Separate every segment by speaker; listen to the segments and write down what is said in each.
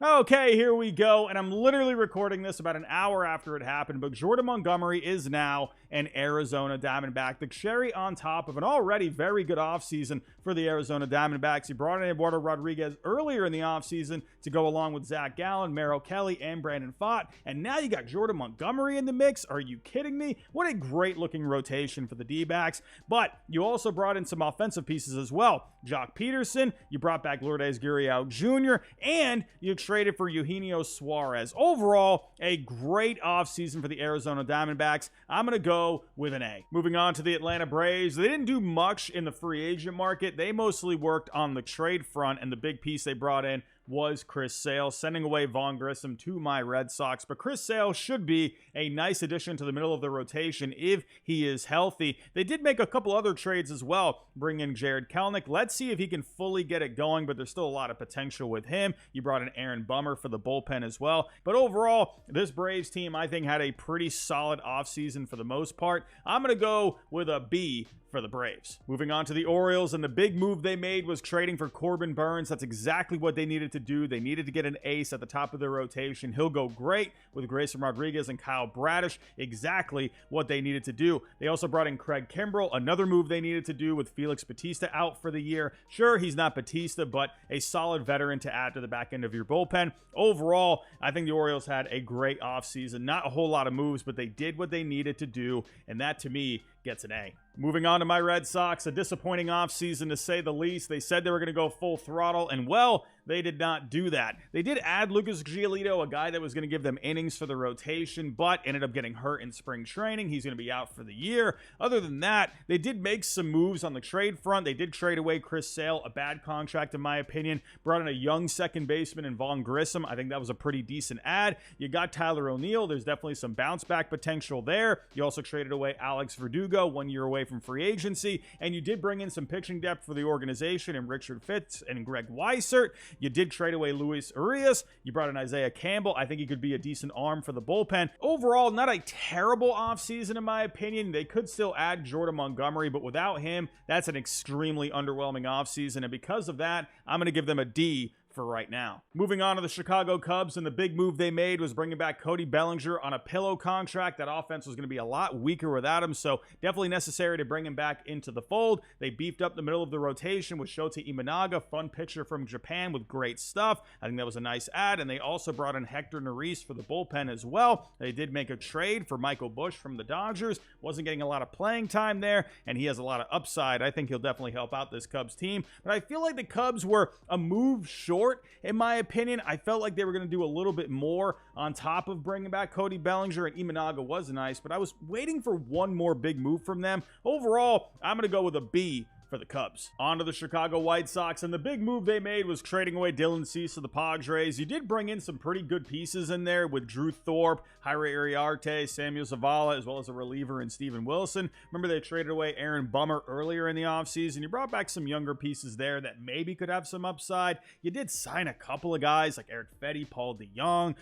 Speaker 1: Okay, here we go, and I'm literally recording this about an hour after it happened, but Jordan Montgomery is now an Arizona Diamondback. The cherry on top of an already very good offseason for the Arizona Diamondbacks. He brought in Eduardo Rodriguez earlier in the offseason to go along with Zach Gallen, Merrill Kelly, and Brandon Pfaadt, and now you got Jordan Montgomery in the mix. Are you kidding me? What a great-looking rotation for the D-backs, but you also brought in some offensive pieces as well. Jock Peterson, you brought back Lourdes Gurriel Jr., and you traded for Eugenio Suarez. Overall, a great offseason for the Arizona Diamondbacks. I'm going to go with an A. Moving on to the Atlanta Braves. They didn't do much in the free agent market. They mostly worked on the trade front, and the big piece they brought in was Chris Sale, sending away Vaughn Grissom to my Red Sox. But Chris Sale should be a nice addition to the middle of the rotation if he is healthy. They did make a couple other trades as well, bring in Jared Kelenic. Let's see if he can fully get it going, but there's still a lot of potential with him. You brought in Aaron Bummer for the bullpen as well. But overall, this Braves team, I think, had a pretty solid offseason for the most part. I'm going to go with a B for the Braves. Moving on to the Orioles, and the big move they made was trading for Corbin Burnes. That's exactly what they needed to do. They needed to get an ace at the top of their rotation. He'll go great with Grayson Rodriguez and Kyle Bradish. Exactly what they needed to do. They also brought in Craig Kimbrell, another move they needed to do with Felix Bautista out for the year. Sure, he's not Bautista, but a solid veteran to add to the back end of your bullpen. Overall, I think the Orioles had a great offseason. Not a whole lot of moves, but they did what they needed to do, and that to me gets an A. Moving on to my Red Sox, a disappointing offseason to say the least. They said they were going to go full throttle, and well, they did not do that. They did add Lucas Giolito, a guy that was going to give them innings for the rotation, but ended up getting hurt in spring training. He's going to be out for the year. Other than that, they did make some moves on the trade front. They did trade away Chris Sale, a bad contract in my opinion. Brought in a young second baseman in Vaughn Grissom. I think that was a pretty decent add. You got Tyler O'Neill. There's definitely some bounce back potential there. You also traded away Alex Verdugo, 1 year away from free agency, and you did bring in some pitching depth for the organization in Richard Fitz and Greg Weissert. You did trade away Luis Urias. You brought in Isaiah Campbell. I think he could be a decent arm for the bullpen. Overall, not a terrible offseason in my opinion. They could still add Jordan Montgomery, but without him, that's an extremely underwhelming offseason, and because of that, I'm going to give them a D for right now. Moving on to the Chicago Cubs, and the big move they made was bringing back Cody Bellinger on a pillow contract. That offense was going to be a lot weaker without him, so definitely necessary to bring him back into the fold. They beefed up the middle of the rotation with Shota Imanaga, fun pitcher from Japan with great stuff. I think that was a nice add, and they also brought in Hector Neris for the bullpen as well. They did make a trade for Michael Busch from the Dodgers. Wasn't getting a lot of playing time there, and he has a lot of upside. I think he'll definitely help out this Cubs team, but I feel like the Cubs were a move short. In my opinion, I felt like they were going to do a little bit more on top of bringing back Cody Bellinger, and Imanaga was nice, but I was waiting for one more big move from them. Overall, I'm going to go with a B for the Cubs. On to the Chicago White Sox, and the big move they made was trading away Dylan Cease to the Padres. You did bring in some pretty good pieces in there with Drew Thorpe, Jairo Iriarte, Samuel Zavala, as well as a reliever in Steven Wilson. Remember, they traded away Aaron Bummer earlier in the offseason. You brought back some younger pieces there that maybe could have some upside. You did sign a couple of guys like Eric Fetty, Paul DeJong.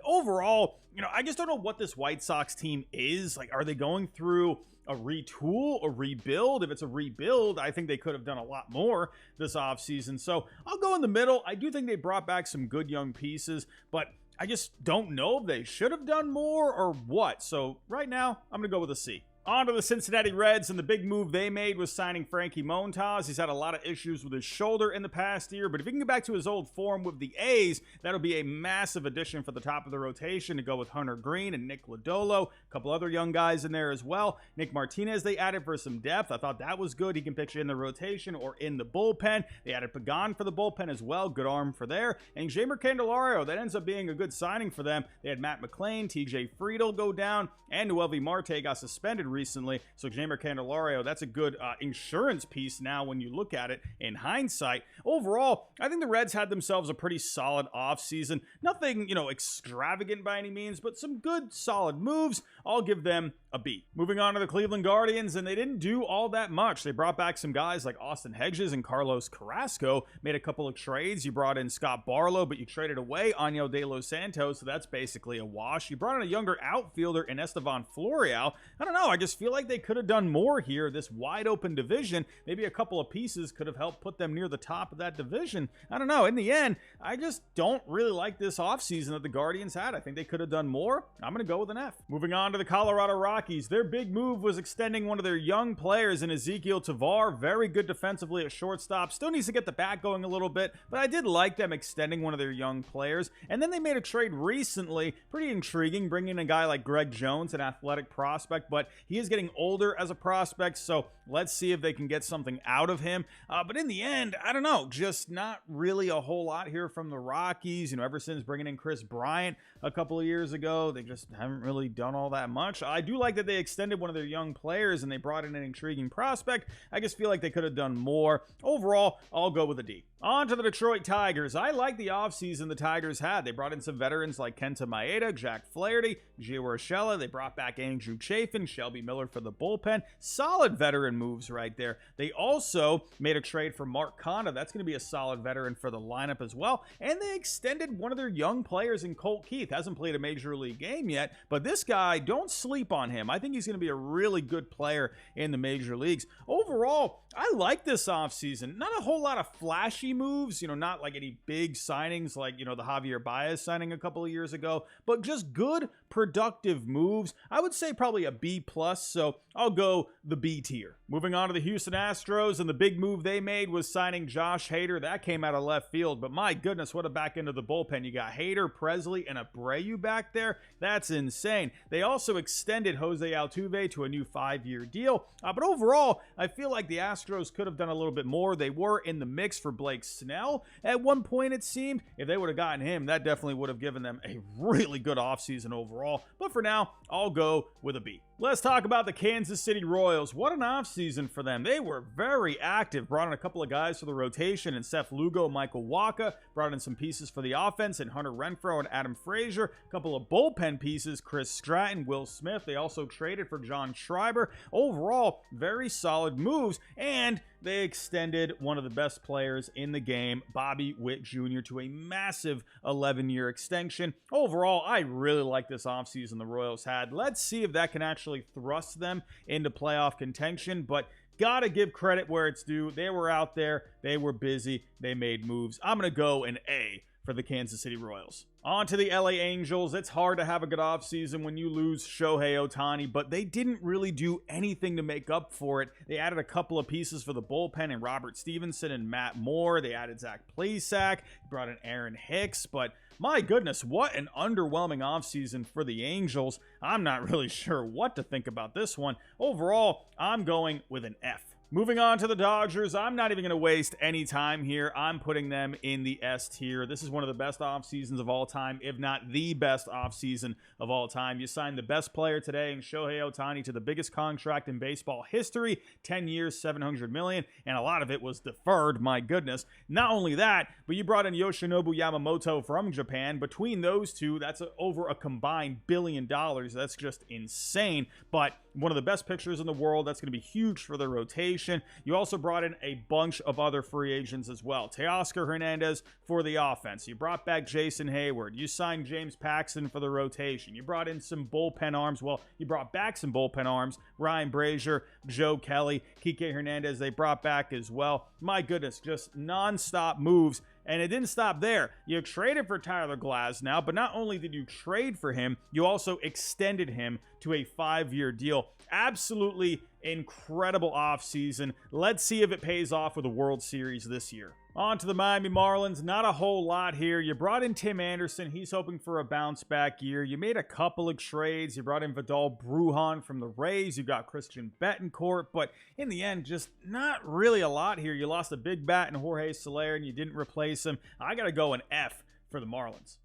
Speaker 1: Overall, I just don't know what this White Sox team is. Like, are they going through a retool, a rebuild? If it's a rebuild, I think they could have done a lot more this offseason. So I'll go in the middle. I do think they brought back some good young pieces, but I just don't know if they should have done more or what. So right now, I'm going to go with a C. On to the Cincinnati Reds, and the big move they made was signing Frankie Montas. He's had a lot of issues with his shoulder in the past year, but if he can get back to his old form with the A's, that'll be a massive addition for the top of the rotation to go with Hunter Green and Nick Lodolo. A couple other young guys in there as well. Nick Martinez they added for some depth. I thought that was good. He can pitch in the rotation or in the bullpen. They added Pagan for the bullpen as well. Good arm for there. And Jeimer Candelario, that ends up being a good signing for them. They had Matt McClain, TJ Friedel go down, and Noelvi Marte got suspended recently. So Jeimer Candelario, that's a good insurance piece now when you look at it in hindsight. Overall, I think the Reds had themselves a pretty solid offseason. Nothing, extravagant by any means, but some good solid moves. I'll give them a B. Moving on to the Cleveland Guardians, and they didn't do all that much. They brought back some guys like Austin Hedges and Carlos Carrasco, made a couple of trades. You brought in Scott Barlow, but you traded away Año de los Santos, so that's basically a wash. You brought in a younger outfielder in Estevan Florial. I don't know, I just feel like they could have done more here. This wide open division, maybe a couple of pieces could have helped put them near the top of that division. I don't know. In the end, I just don't really like this offseason that the Guardians had. I think they could have done more. I'm going to go with an F. Moving on to the Colorado Rockies. Their big move was extending one of their young players in Ezequiel Tovar. Very good defensively at shortstop. Still needs to get the bat going a little bit, but I did like them extending one of their young players. And then they made a trade recently, pretty intriguing, bringing in a guy like Greg Jones, an athletic prospect, but he is getting older as a prospect, so let's see if they can get something out of him. But in the end, I don't know, just not really a whole lot here from the Rockies. Ever since bringing in Chris Bryant a couple of years ago, they just haven't really done all that much. I do like that they extended one of their young players and they brought in an intriguing prospect. I just feel like they could have done more. Overall, I'll go with a D. On to the Detroit Tigers. I like the offseason the Tigers had. They brought in some veterans like Kenta Maeda, Jack Flaherty, Gio Urshela. They brought back Andrew Chafin, Shelby Miller for the bullpen. Solid veteran moves right there. They also made a trade for Mark Conda. That's going to be a solid veteran for the lineup as well. And they extended one of their young players in Colt Keith. Hasn't played a major league game yet, but this guy, don't sleep on him. I think he's going to be a really good player in the major leagues. Overall, I like this offseason. Not a whole lot of flashy moves, not like any big signings like, the Javier Baez signing a couple of years ago, but just good, productive moves. I would say probably a B+, so I'll go the B tier. Moving on to the Houston Astros, and the big move they made was signing Josh Hader. That came out of left field, but my goodness, what a back end of the bullpen. You got Hader, Presley, and Abreu back there. That's insane. They also extended Jose Altuve to a new 5-year deal, but overall, I feel like the Astros could have done a little bit more. They were in the mix for Blake Snell at one point, it seemed. If they would have gotten him, that definitely would have given them a really good offseason overall. But for now, I'll go with a B. Let's talk about the Kansas City Royals. What an offseason for them. They were very active. Brought in a couple of guys for the rotation and Seth Lugo, Michael Wacha. Brought in some pieces for the offense and Hunter Renfroe and Adam Frazier. A couple of bullpen pieces, Chris Stratton, Will Smith. They also traded for John Schreiber. Overall, very solid moves, and they extended one of the best players in the game, Bobby Witt Jr., to a massive 11-year extension. Overall, I really like this offseason the Royals had. Let's see if that can actually thrust them into playoff contention, but gotta give credit where it's due. They were out there, they were busy, they made moves. I'm gonna go an A for the Kansas City Royals. On to the LA Angels. It's hard to have a good offseason when you lose Shohei Ohtani, but they didn't really do anything to make up for it. They added a couple of pieces for the bullpen and Robert Stevenson and Matt Moore. They added Zach Plesac, brought in Aaron Hicks, but my goodness, what an underwhelming offseason for the Angels. I'm not really sure what to think about this one. Overall, I'm going with an F. Moving on to the Dodgers, I'm not even going to waste any time here. I'm putting them in the S tier. This is one of the best off seasons of all time, if not the best off season of all time. You signed the best player today in Shohei Ohtani to the biggest contract in baseball history, 10 years, $700 million, and a lot of it was deferred, my goodness. Not only that, but you brought in Yoshinobu Yamamoto from Japan. Between those two, that's over a combined $1 billion. That's just insane, but one of the best pitchers in the world. That's going to be huge for the rotation. You also brought in a bunch of other free agents as well. Teoscar Hernandez for the offense. You brought back Jason Hayward. You signed James Paxton for the rotation. You brought in some bullpen arms. Well, you brought back some bullpen arms. Ryan Brazier, Joe Kelly, Kike Hernandez, they brought back as well. My goodness, just nonstop moves. And it didn't stop there. You traded for Tyler Glasnow, but not only did you trade for him, you also extended him to a 5-year deal. Absolutely incredible offseason. Let's see if it pays off with a World Series this year. On to the Miami Marlins. Not a whole lot here. You brought in Tim Anderson. He's hoping for a bounce-back year. You made a couple of trades. You brought in Vidal Brujan from the Rays. You got Christian Betancourt. But in the end, just not really a lot here. You lost a big bat in Jorge Soler, and you didn't replace him. I got to go an F for the Marlins.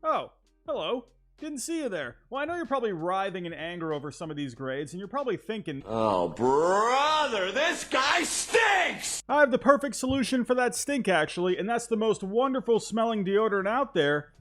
Speaker 1: Oh, hello. Didn't see you there. Well, I know you're probably writhing in anger over some of these grades, and you're probably thinking, oh, brother, this guy stinks! I have the perfect solution for that stink, actually, and that's the most wonderful smelling deodorant out there,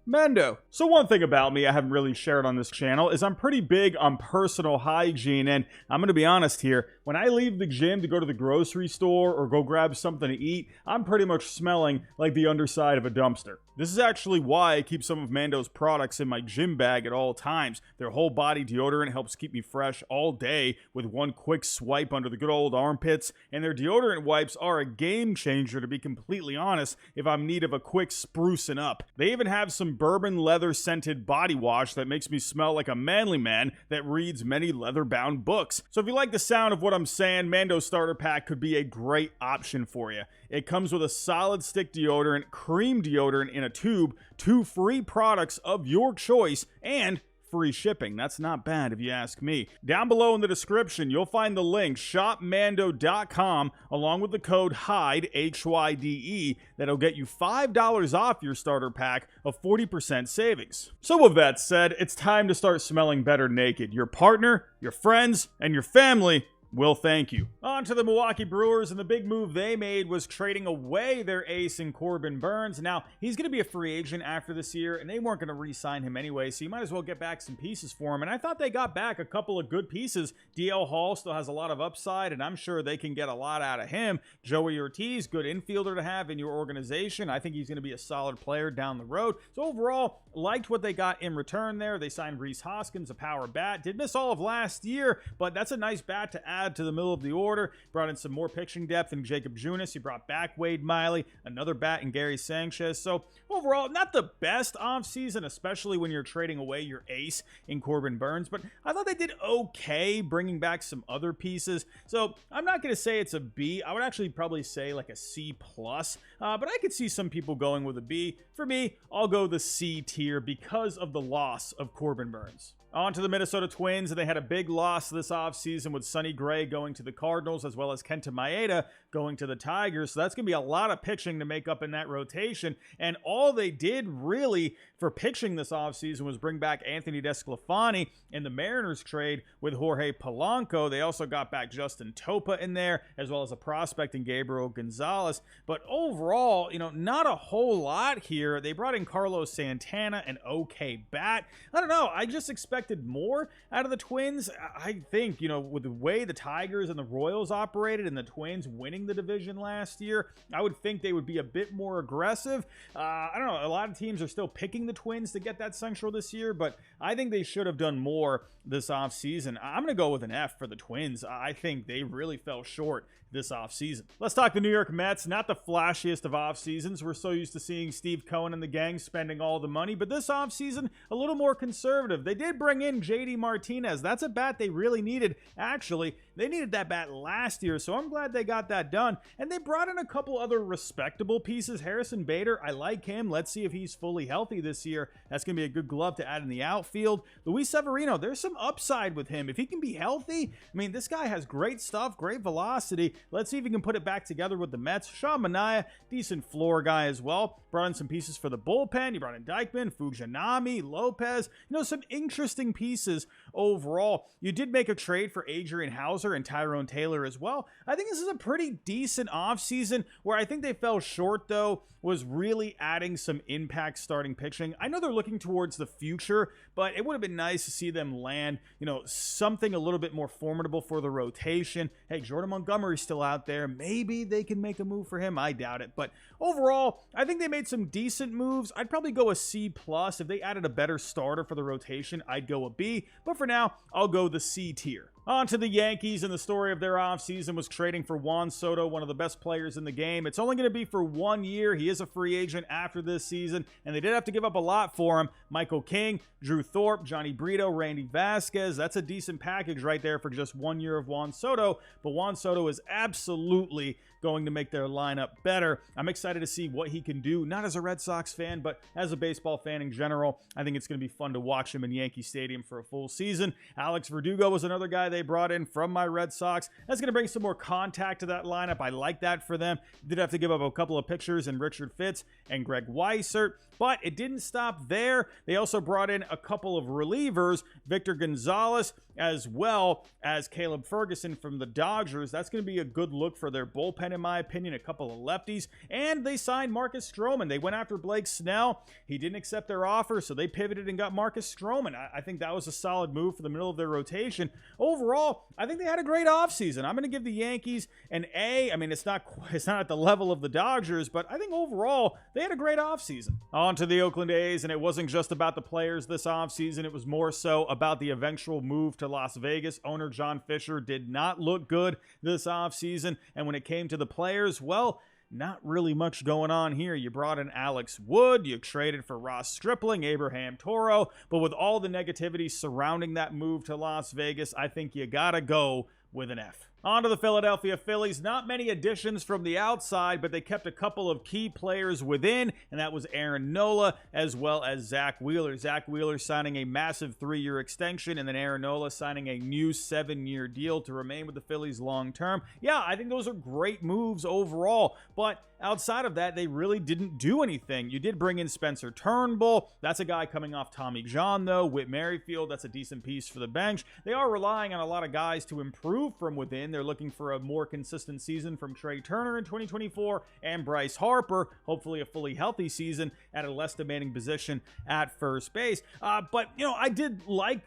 Speaker 1: Mendo. So one thing about me I haven't really shared on this channel is I'm pretty big on personal hygiene, and I'm going to be honest here, when I leave the gym to go to the grocery store or go grab something to eat, I'm pretty much smelling like the underside of a dumpster. This is actually why I keep some of Mando's products in my gym bag at all times. Their whole body deodorant helps keep me fresh all day with one quick swipe under the good old armpits, and their deodorant wipes are a game changer, to be completely honest, if I'm in need of a quick sprucing up. They even have some bourbon leather scented body wash that makes me smell like a manly man that reads many leather-bound books. So if you like the sound of what I'm saying, Mando Starter Pack could be a great option for you. It comes with a solid stick deodorant, cream deodorant in a tube, 2 free products of your choice, and free shipping. That's not bad if you ask me. Down below in the description, you'll find the link shopmando.com along with the code HYDE, HYDE, that'll get you $5 off your starter pack of 40% savings. So with that said, it's time to start smelling better naked. Your partner, your friends, and your family will thank you. On to the Milwaukee Brewers, and the big move they made was trading away their ace in Corbin Burnes. Now, he's going to be a free agent after this year, and they weren't going to re-sign him anyway, so you might as well get back some pieces for him. And I thought they got back a couple of good pieces. DL Hall still has a lot of upside, and I'm sure they can get a lot out of him. Joey Ortiz, good infielder to have in your organization. I think he's going to be a solid player down the road. So overall, liked what they got in return there. They signed Rhys Hoskins, a power bat. Did miss all of last year, but that's a nice bat to add to the middle of the order. Brought in some more pitching depth in Jacob Junis. He brought back Wade Miley, another bat in Gary Sanchez. So overall, not the best offseason, especially when you're trading away your ace in Corbin Burnes, but I thought they did okay bringing back some other pieces. So I'm not going to say it's a B. I would actually probably say like a C+, but I could see some people going with a B. For me, I'll go the C tier because of the loss of Corbin Burnes. On to the Minnesota Twins, and they had a big loss this offseason with Sonny Gray going to the Cardinals as well as Kenta Maeda going to the Tigers. So that's going to be a lot of pitching to make up in that rotation. And all they did really for pitching this offseason was bring back Anthony DeSclafani in the Mariners trade with Jorge Polanco. They also got back Justin Topa in there as well as a prospect in Gabriel Gonzalez. But overall, not a whole lot here. They brought in Carlos Santana, an okay bat. I don't know. I just expected more out of the Twins. I think, with the way the Tigers and the Royals operated and the Twins winning the division last year, I would think they would be a bit more aggressive. I don't know. A lot of teams are still picking the Twins to get that Central this year, but I think they should have done more this offseason. I'm going to go with an F for the Twins. I think they really fell short this offseason. Let's talk the New York Mets. Not the flashiest of off seasons. We're so used to seeing Steve Cohen and the gang spending all the money, but this offseason, a little more conservative. They did bring in JD Martinez. That's a bat they really needed. Actually, they needed that bat last year, so I'm glad they got that done. And they brought in a couple other respectable pieces. Harrison Bader, I like him. Let's see if he's fully healthy this year. That's going to be a good glove to add in the outfield. Luis Severino, there's some upside with him. If he can be healthy, this guy has great stuff, great velocity. Let's see if he can put it back together with the Mets. Sean Manaea, decent floor guy as well. Brought in some pieces for the bullpen. You brought in Dykeman, Fujinami, Lopez. Some interesting pieces overall. You did make a trade for Adrian Hauser and Tyrone Taylor as well. I think this is a pretty decent offseason. Where I think they fell short, though, was really adding some impact starting pitching. I know they're looking towards the future, but it would have been nice to see them land, something a little bit more formidable for the rotation. Hey, Jordan Montgomery's still out there. Maybe they can make a move for him. I doubt it. But overall, I think they made some decent moves. I'd probably go a C+. If they added a better starter for the rotation, I'd go a B. But for now, I'll go the C tier. On to the Yankees, and the story of their offseason was trading for Juan Soto, one of the best players in the game. It's only going to be for 1 year. He is a free agent after this season, and they did have to give up a lot for him. Michael King, Drew Thorpe, Johnny Brito, Randy Vasquez. That's a decent package right there for just 1 year of Juan Soto, but Juan Soto is absolutely going to make their lineup better. I'm excited to see what he can do, not as a Red Sox fan, but as a baseball fan in general. I think it's going to be fun to watch him in Yankee Stadium for a full season. Alex Verdugo was another guy they brought in from my Red Sox. That's going to bring some more contact to that lineup. I like that for them. Did have to give up a couple of pitchers in Richard Fitz and Greg Weissert, but it didn't stop there. They also brought in a couple of relievers, Victor Gonzalez, as well as Caleb Ferguson from the Dodgers. That's going to be a good look for their bullpen, in my opinion. A couple of lefties. And they signed Marcus Stroman. They went after Blake Snell. He didn't accept their offer, so they pivoted and got Marcus Stroman. I think that was a solid move for the middle of their rotation. Overall, overall, I think they had a great offseason. I'm going to give the Yankees an A. I mean, it's not at the level of the Dodgers, but I think overall, they had a great offseason. On to the Oakland A's, and it wasn't just about the players this offseason. It was more so about the eventual move to Las Vegas. Owner John Fisher did not look good this offseason, and when it came to the players, well, not really much going on here. You brought in Alex Wood, you traded for Ross Stripling, Abraham Toro, but with all the negativity surrounding that move to Las Vegas, I think you gotta go with an F. On to the Philadelphia Phillies. Not many additions from the outside, but they kept a couple of key players within, and that was Aaron Nola as well as Zach Wheeler. Zach Wheeler signing a massive 3-year extension, and then Aaron Nola signing a new 7-year deal to remain with the Phillies long term. Yeah, I think those are great moves overall, but outside of that, they really didn't do anything. You did bring in Spencer Turnbull. That's a guy coming off Tommy John, though. Whit Merrifield, that's a decent piece for the bench. They are relying on a lot of guys to improve from within. They're looking for a more consistent season from Trey Turner in 2024 and Bryce Harper, hopefully a fully healthy season at a less demanding position at first base. But, I did like,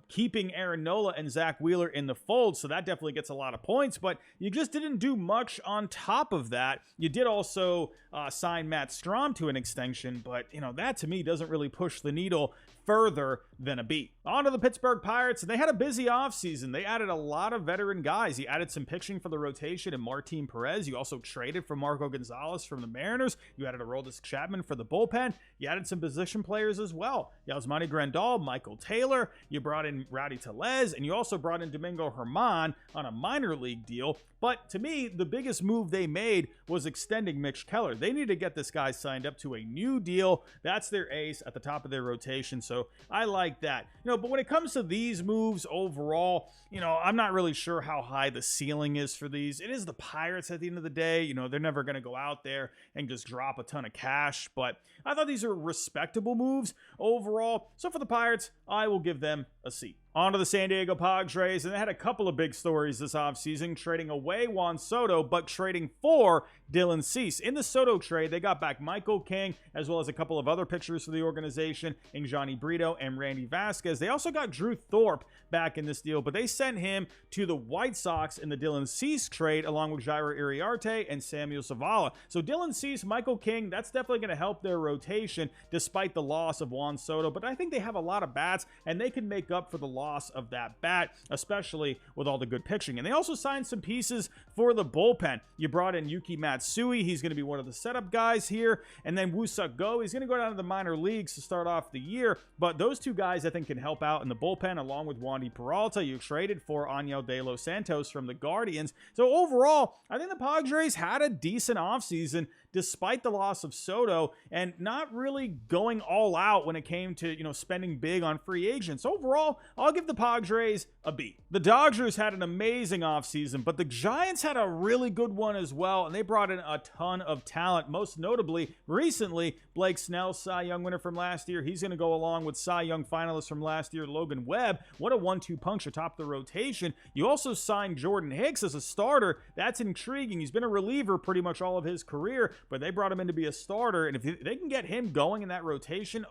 Speaker 1: keeping Aaron Nola and Zach Wheeler in the fold, so that definitely gets a lot of points, but you just didn't do much on top of that. You did also sign Matt Strahm to an extension, but, that to me doesn't really push the needle further than a B. On to the Pittsburgh Pirates, and they had a busy offseason. They added a lot of veteran guys. You added some pitching for the rotation in Martin Perez. You also traded for Marco Gonzalez from the Mariners. You added Aroldis Chapman for the bullpen. You added some position players as well. Yasmani Grandal, Michael Taylor. You brought in Rowdy Tellez, and you also brought in Domingo Germán on a minor league deal. But to me, the biggest move they made was extending Mitch Keller. They need to get this guy signed up to a new deal. That's their ace at the top of their rotation, so I like that. But when it comes to these moves overall, I'm not really sure how high the ceiling is for these. It is the Pirates at the end of the day. They're never going to go out there and just drop a ton of cash, but I thought these are respectable moves overall. So for the Pirates, I will give them a C. On to the San Diego Padres, and they had a couple of big stories this offseason, trading away Juan Soto, but trading for Dylan Cease. In the Soto trade, they got back Michael King, as well as a couple of other pitchers for the organization, in Johnny Brito and Randy Vasquez. They also got Drew Thorpe back in this deal, but they sent him to the White Sox in the Dylan Cease trade, along with Jairo Iriarte and Samuel Zavala. So Dylan Cease, Michael King, that's definitely going to help their rotation, despite the loss of Juan Soto, but I think they have a lot of bats, and they can make up for the loss of that bat, especially with all the good pitching. And they also signed some pieces for the bullpen. You brought in Yuki Matsui. He's going to be one of the setup guys here. And then Woo-Suk Go. He's going to go down to the minor leagues to start off the year. But those two guys, I think, can help out in the bullpen, along with Wandy Peralta. You traded for Angel De Los Santos from the Guardians. So overall, I think the Padres had a decent offseason, despite the loss of Soto, and not really going all out when it came to, spending big on free agents. Overall, I'll give the Padres a B. The Dodgers had an amazing offseason, but the Giants had a really good one as well, and they brought in a ton of talent, most notably, recently, Blake Snell, Cy Young winner from last year. He's going to go along with Cy Young finalist from last year, Logan Webb. What a 1-2 punch atop the rotation. You also signed Jordan Hicks as a starter. That's intriguing. He's been a reliever pretty much all of his career, but they brought him in to be a starter, and if they can get him going in that rotation,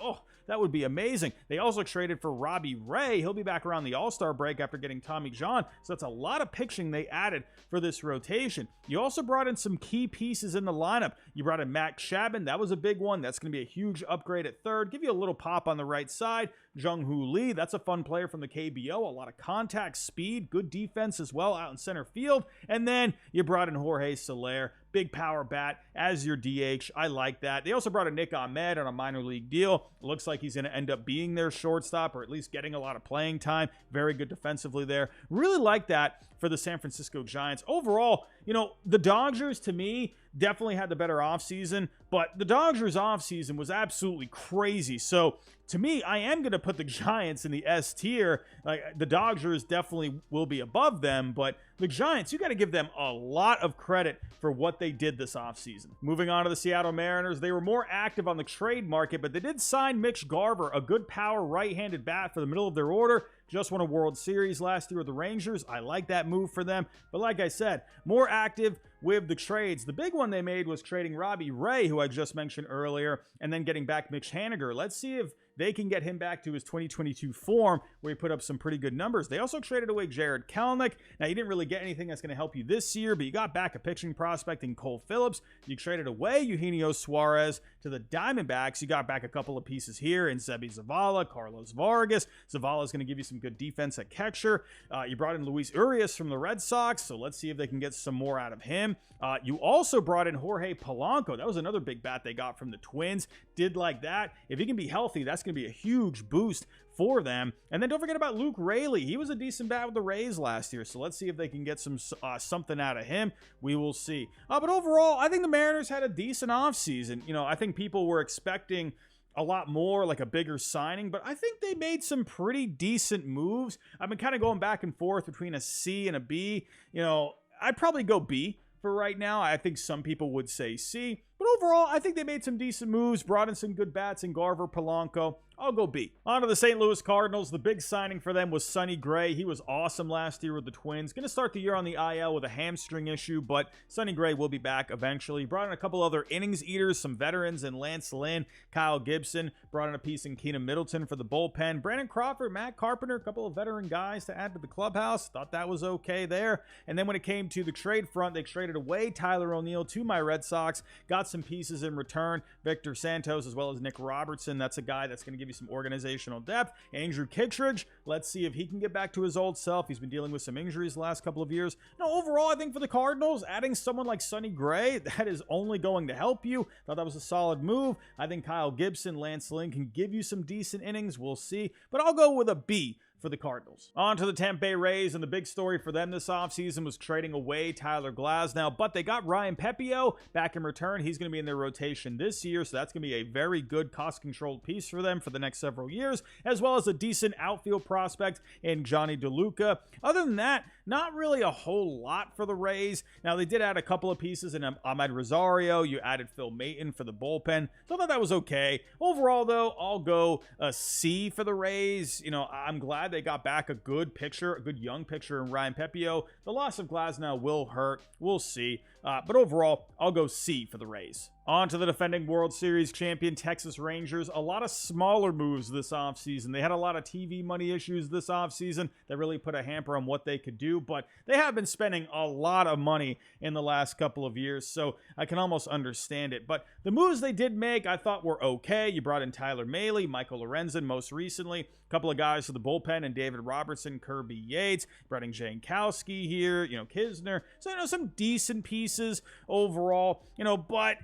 Speaker 1: that would be amazing. They also traded for Robbie Ray. He'll be back around the All-Star break after getting Tommy John, so that's a lot of pitching they added for this rotation. You also brought in some key pieces in the lineup. You brought in Max Chapman. That was a big one. That's going to be a huge upgrade at third. Give you a little pop on the right side. Jung-Hoo Lee, that's a fun player from the KBO. A lot of contact, speed, good defense as well out in center field. And then you brought in Jorge Soler, big power bat as your DH. I like that. They also brought in Nick Ahmed on a minor league deal. It looks like he's going to end up being their shortstop, or at least getting a lot of playing time. Very good defensively there. Really like that for the San Francisco Giants. Overall, the Dodgers, to me, definitely had the better offseason, but the Dodgers offseason was absolutely crazy. So to me, I am going to put the Giants in the S tier. Like, the Dodgers definitely will be above them, but the Giants, you got to give them a lot of credit for what they did this offseason. Moving on to the Seattle Mariners, they were more active on the trade market, but they did sign Mitch Garver, a good power right-handed bat for the middle of their order. Just won a World Series last year with the Rangers. I like that move for them. But like I said, more active with the trades. The big one they made was trading Robbie Ray, who I just mentioned earlier, and then getting back Mitch Haniger. Let's see if they can get him back to his 2022 form where he put up some pretty good numbers. They also traded away Jared Kelenic. Now, you didn't really get anything that's going to help you this year, but you got back a pitching prospect in Cole Phillips. You traded away Eugenio Suarez to the Diamondbacks. You got back a couple of pieces here in Seby Zavala, Carlos Vargas. Zavala is going to give you some good defense at catcher. You brought in Luis Urias from the Red Sox, so let's see if they can get some more out of him. You also brought in Jorge Polanco. That was another big bat they got from the Twins. Did like that. If he can be healthy, that's going to be a huge boost for them. And then don't forget about Luke Raley. He was a decent bat with the Rays last year, so let's see if they can get some something out of him. We will see. But overall, I think the Mariners had a decent offseason. I think people were expecting a lot more, like a bigger signing, but I think they made some pretty decent moves. I've been kind of going back and forth between a C and a B. I'd probably go B for right now. I think some people would say C, but overall, I think they made some decent moves, brought in some good bats in Garver, Polanco. I'll go B. On to the St. Louis Cardinals. The big signing for them was Sonny Gray. He was awesome last year with the Twins. Going to start the year on the IL with a hamstring issue, but Sonny Gray will be back eventually. Brought in a couple other innings eaters, some veterans in Lance Lynn, Kyle Gibson. Brought in a piece in Keenan Middleton for the bullpen. Brandon Crawford, Matt Carpenter, a couple of veteran guys to add to the clubhouse. Thought that was okay there. And then when it came to the trade front, they traded away Tyler O'Neill to my Red Sox. Got some pieces in return. Victor Santos as well as Nick Robertson. That's a guy that's going to give you some organizational depth. Andrew Kittredge, let's see if he can get back to his old self. He's been dealing with some injuries the last couple of years. Overall, I think for the Cardinals, adding someone like Sonny Gray, that is only going to help you. Thought that was a solid move. I think Kyle Gibson, Lance Lynn can give you some decent innings. We'll see. But I'll go with a B for the Cardinals. On to the Tampa Bay Rays, and the big story for them this offseason was trading away Tyler Glasnow, but they got Ryan Pepiot back in return. He's going to be in their rotation this year, so that's going to be a very good cost-controlled piece for them for the next several years, as well as a decent outfield prospect in Johnny DeLuca. Other than that, not really a whole lot for the Rays. Now, they did add a couple of pieces in Ahmed Rosario. You added Phil Maton for the bullpen, so I thought that was okay. Overall, though, I'll go a C for the Rays. I'm glad they got back a good pitcher, a good young pitcher in Ryan Pepiot. The loss of Glasnow will hurt. We'll see. But overall, I'll go C for the Rays. On to the defending World Series champion Texas Rangers. A lot of smaller moves this offseason. They had a lot of TV money issues this offseason that really put a hamper on what they could do, but they have been spending a lot of money in the last couple of years, so I can almost understand it. But the moves they did make, I thought were okay. You brought in Tyler Mahle, Michael Lorenzen most recently, a couple of guys for the bullpen, and David Robertson, Kirby Yates, brought in Jankowski here, Kisner. So, some decent pieces overall, but,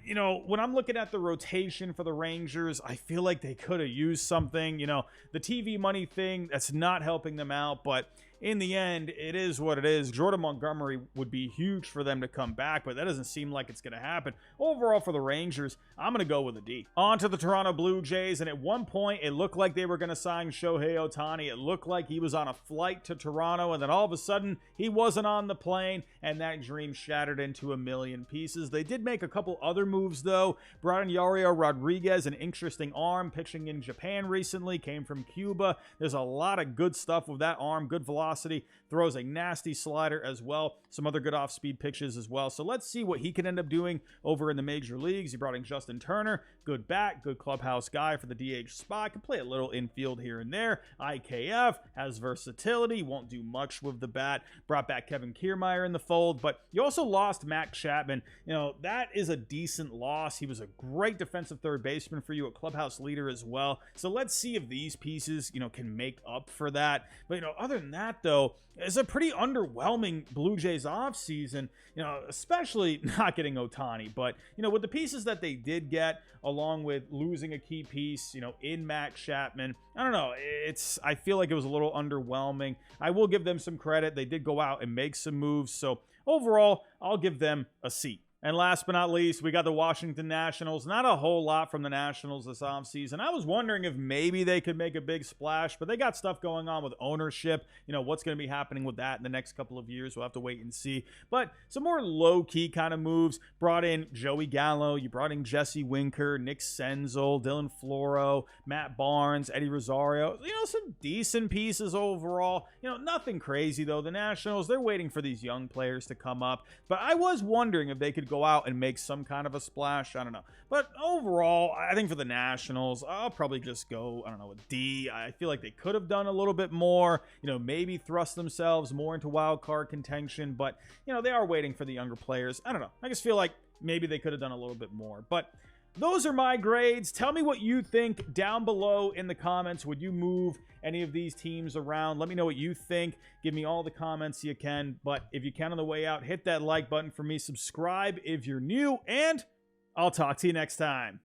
Speaker 1: when I'm looking at the rotation for the Rangers, I feel like they could have used something. The TV money thing, that's not helping them out, but in the end, it is what it is. Jordan Montgomery would be huge for them to come back, but that doesn't seem like it's going to happen. Overall, for the Rangers, I'm going to go with a D. On to the Toronto Blue Jays, and at one point, it looked like they were going to sign Shohei Ohtani. It looked like he was on a flight to Toronto, and then all of a sudden, he wasn't on the plane, and that dream shattered into a million pieces. They did make a couple other moves, though. Brought in Yario Rodriguez, an interesting arm, pitching in Japan recently, came from Cuba. There's a lot of good stuff with that arm, good velocity. Throws a nasty slider as well. Some other good off-speed pitches as well. So let's see what he can end up doing over in the major leagues. He brought in Justin Turner. Good bat, good clubhouse guy for the DH spot. Can play a little infield here and there. IKF has versatility. Won't do much with the bat. Brought back Kevin Kiermaier in the fold. But you also lost Matt Chapman. That is a decent loss. He was a great defensive third baseman for you, a clubhouse leader as well. So let's see if these pieces, can make up for that. But, other than that, though, it's a pretty underwhelming Blue Jays offseason, especially not getting Ohtani. But, with the pieces that they did get, along with losing a key piece, in Matt Chapman, I don't know. I feel like it was a little underwhelming. I will give them some credit. They did go out and make some moves. So overall, I'll give them a C. And last but not least, we got the Washington Nationals. Not a whole lot from the Nationals this offseason. I was wondering if maybe they could make a big splash, but they got stuff going on with ownership. What's going to be happening with that in the next couple of years? We'll have to wait and see. But some more low-key kind of moves. Brought in Joey Gallo. You brought in Jesse Winker, Nick Senzel, Dylan Floro, Matt Barnes, Eddie Rosario. Some decent pieces overall. Nothing crazy, though. The Nationals, they're waiting for these young players to come up. But I was wondering if they could go out and make some kind of a splash. I don't know. But overall, I think for the Nationals, I'll probably just go, with D. I feel like they could have done a little bit more, maybe thrust themselves more into wild card contention. But, they are waiting for the younger players. I don't know. I just feel like maybe they could have done a little bit more. But those are my grades. Tell me what you think down below in the comments. Would you move any of these teams around? Let me know what you think. Give me all the comments you can. But if you can on the way out, hit that like button for me. Subscribe if you're new. And I'll talk to you next time.